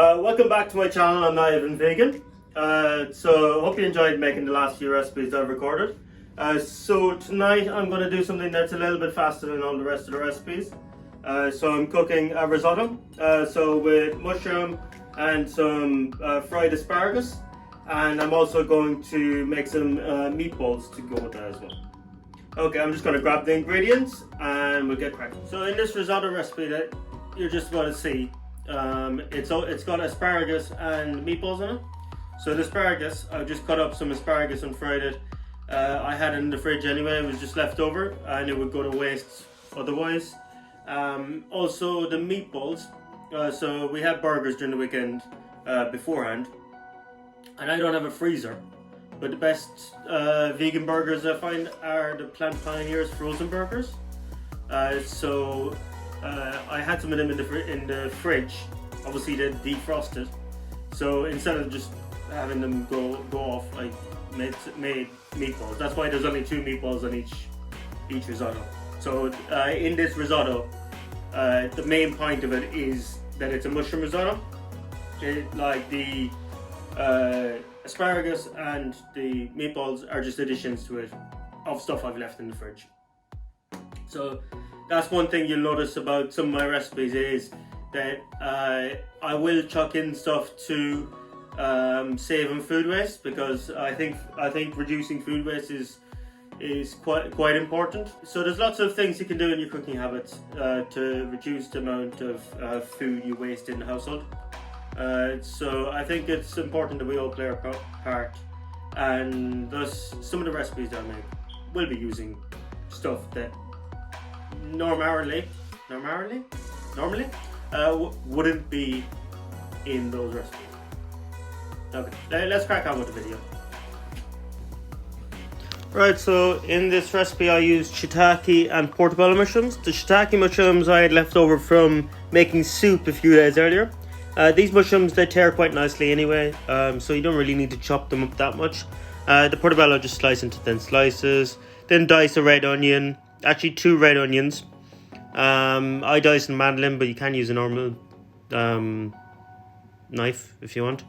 Welcome back to my channel. I'm not even vegan. So hope you enjoyed making the last few recipes I've recorded. So tonight I'm going to do something that's a little bit faster than all the rest of the recipes. So I'm cooking a risotto. So with mushroom and some fried asparagus. And I'm also going to make some meatballs to go with that as well. Okay, I'm just going to grab the ingredients and we'll get cracking. So in this risotto recipe that you're just about to see, it's got asparagus and meatballs in it. So the asparagus, I just cut up some asparagus and fried it. I had it in the fridge anyway, it was just left over and it would go to waste otherwise. Also the meatballs, so we had burgers during the weekend beforehand, and I don't have a freezer, but the best vegan burgers I find are the Plant Pioneers frozen burgers. So I had some of them in the fridge. Obviously they're defrosted, so instead of just having them go off, I made meatballs. That's why there's only 2 meatballs on each risotto. So in this risotto, the main point of it is that it's a mushroom risotto. Like the asparagus and the meatballs are just additions to it of stuff I've left in the fridge. So that's one thing you'll notice about some of my recipes is that I will chuck in stuff to save on food waste, because I think reducing food waste is quite important. So there's lots of things you can do in your cooking habits to reduce the amount of food you waste in the household. So I think it's important that we all play our part, and thus some of the recipes that I make will be using stuff that normally wouldn't be in those recipes. Okay, let's crack on with the video. Right, so in this recipe I used shiitake and portobello mushrooms. The shiitake mushrooms I had left over from making soup a few days earlier. These mushrooms, they tear quite nicely anyway, so you don't really need to chop them up that much. The portobello just slice into thin slices, then dice a red onion, actually 2 red onions. I dice a mandolin, but you can use a normal knife if you want.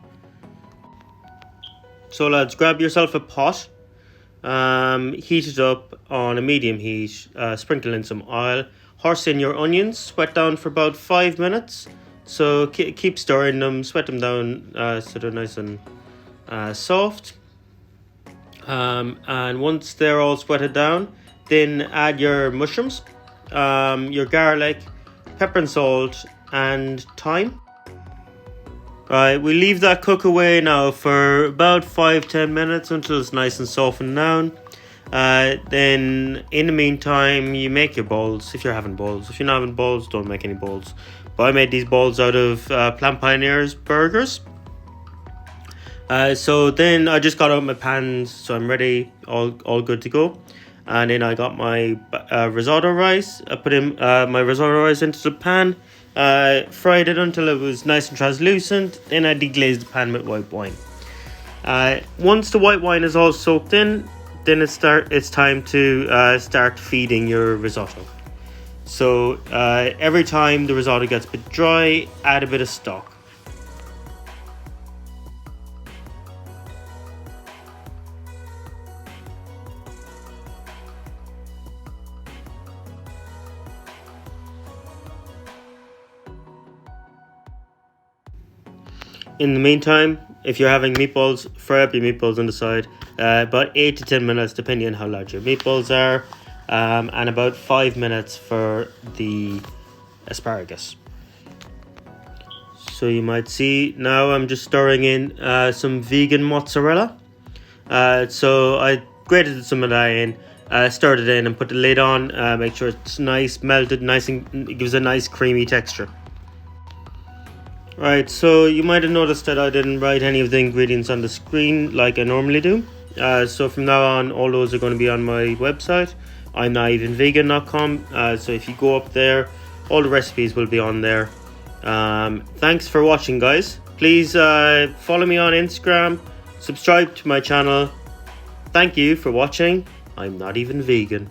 So lads, grab yourself a pot, heat it up on a medium heat, sprinkle in some oil, horse in your onions, sweat down for about 5 minutes. So keep stirring them, sweat them down so they're nice and soft. And once they're all sweated down, then add your mushrooms, your garlic, pepper and salt, and thyme. Right, we leave that cook away now for about 5-10 minutes until it's nice and softened down. Then in the meantime, you make your balls if you're having balls. If you're not having balls, don't make any balls. But I made these balls out of Plant Pioneers burgers. So then I just got out my pans, so I'm ready, all good to go. And then I got my risotto rice. I put in my risotto rice into the pan, fried it until it was nice and translucent. Then I deglazed the pan with white wine. Once the white wine is all soaked in, then it's time to start feeding your risotto. So every time the risotto gets a bit dry, add a bit of stock. In the meantime, if you're having meatballs, fry up your meatballs on the side. About 8 to 10 minutes depending on how large your meatballs are. And about 5 minutes for the asparagus. So you might see now I'm just stirring in some vegan mozzarella. So I grated some of that in, stirred it in and put the lid on. Make sure it's nice, melted, nice, and it gives a nice creamy texture. Right, so you might have noticed that I didn't write any of the ingredients on the screen like I normally do. So from now on, all those are going to be on my website, imnotevenvegan.com. So if you go up there, all the recipes will be on there. Thanks for watching, guys. Please follow me on Instagram, subscribe to my channel. Thank you for watching. I'm not even vegan.